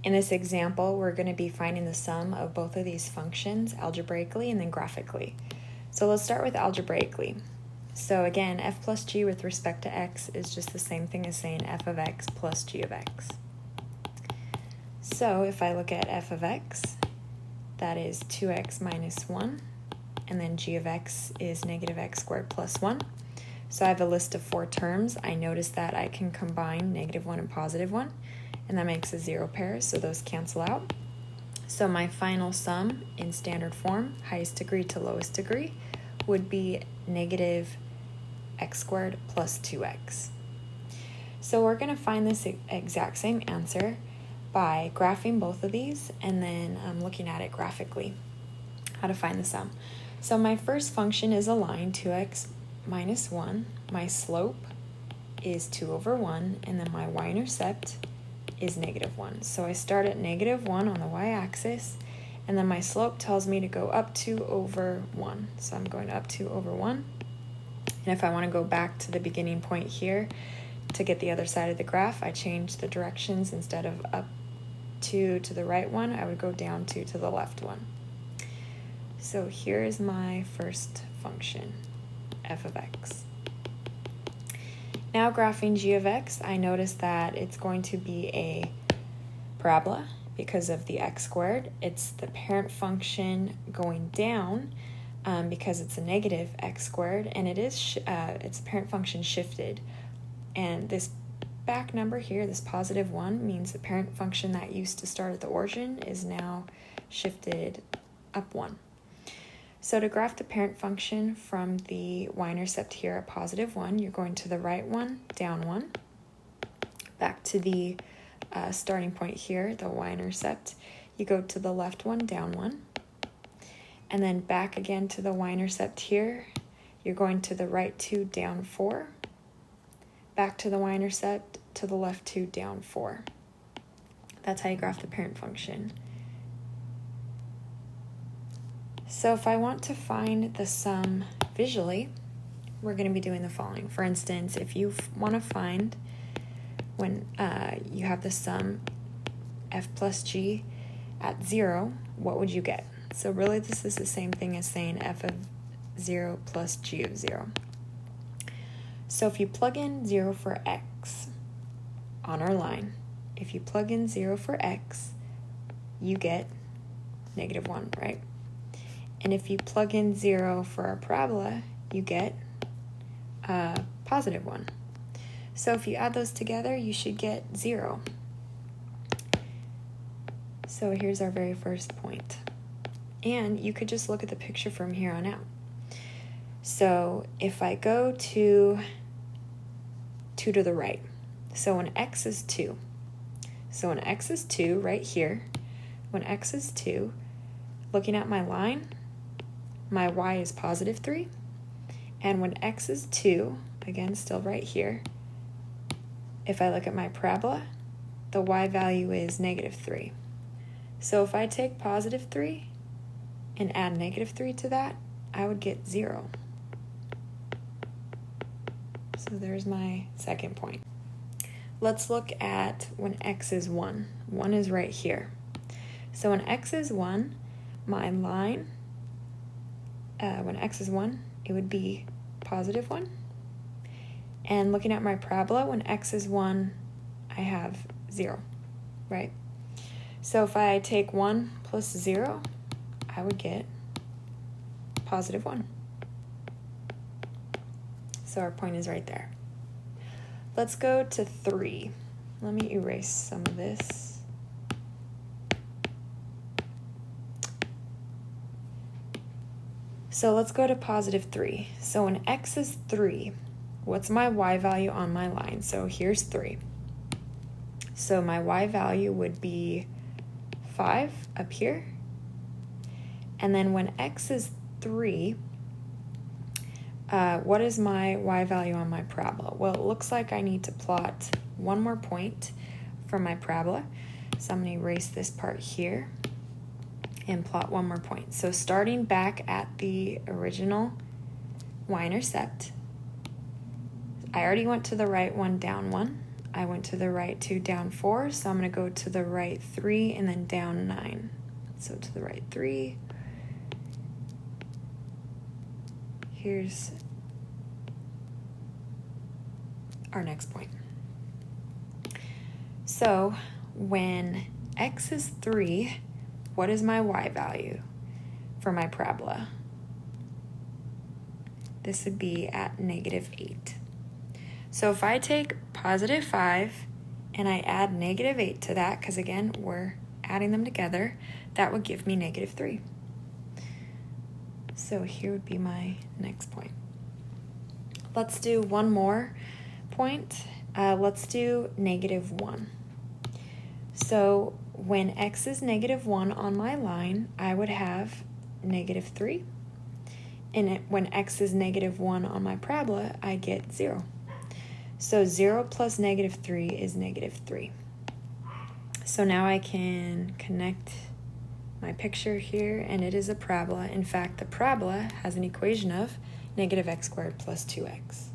In this example, we're going to be finding the sum of both of these functions algebraically and then graphically. So let's start with algebraically. So again, f plus g with respect to x is just the same thing as saying f of x plus g of x. So if I look at f of x, that is 2x minus 1, and then g of x is negative x squared plus 1. So I have a list of 4 terms. I notice that I can combine negative 1 and positive 1, and that makes a 0 pair, so those cancel out. So my final sum in standard form, highest degree to lowest degree, would be negative x squared plus 2x. So we're going to find this exact same answer by graphing both of these and then looking at it graphically, how to find the sum. So my first function is a line, 2x minus 1. My slope is 2 over 1, and then my y-intercept is negative 1. So I start at negative 1 on the y-axis, and then my slope tells me to go up 2 over 1. So I'm going up 2 over 1. And if I want to go back to the beginning point here to get the other side of the graph, I change the directions. Instead of up 2 to the right one, I would go down 2 to the left one. So here is my first function, f of x. Now graphing g of x, I notice that it's going to be a parabola because of the x squared. It's the parent function going down because it's a negative x squared, and it's a parent function shifted. And this back number here, this positive 1, means the parent function that used to start at the origin is now shifted up 1. So to graph the parent function from the y-intercept here at positive 1, you're going to the right one, down 1, back to the starting point here, the y-intercept. You go to the left one, down 1, and then back again to the y-intercept here. You're going to the right 2, down 4, back to the y-intercept, to the left 2, down 4. That's how you graph the parent function. So if I want to find the sum visually, we're going to be doing the following. For instance, if you want to find when you have the sum f plus g at 0, what would you get? So really this is the same thing as saying f of 0 plus g of 0. So if you plug in 0 for x on our line, if you plug in 0 for x, you get negative 1, right? And if you plug in 0 for our parabola, you get positive 1. So if you add those together, you should get 0. So here's our very first point. And you could just look at the picture from here on out. So if I go to 2 to the right, so when x is 2, so when x is 2 right here, when x is 2, looking at my line, my y is positive 3, and when x is 2, again still right here, if I look at my parabola, the y value is negative 3. So if I take positive 3 and add negative 3 to that, I would get 0. So there's my second point. Let's look at when x is 1. 1 is right here. So when x is 1, my line, when x is 1, it would be positive 1. And looking at my parabola, when x is 1, I have 0, right? So if I take 1 plus 0, I would get positive 1. So our point is right there. Let's go to 3. Let me erase some of this. So let's go to positive 3. So when x is 3, what's my y value on my line? So here's 3. So my y value would be 5 up here. And then when x is 3, what is my y value on my parabola? Well, it looks like I need to plot one more point from my parabola. So I'm going to erase this part here and plot one more point. So starting back at the original y-intercept, I already went to the right one, down 1. I went to the right 2, down 4, so I'm going to go to the right 3 and then down 9. So to the right 3. Here's our next point. So when x is 3, what is my y value for my parabola? This would be at -8. So if I take +5 and I add -8 to that, because again, we're adding them together, that would give me -3. So here would be my next point. Let's do one more point. Let's do -1. So when x is -1 on my line, I would have -3. And when x is -1 on my parabola, I get 0. So 0 plus -3 is -3. So now I can connect my picture here, and it is a parabola. In fact, the parabola has an equation of -x² plus 2x.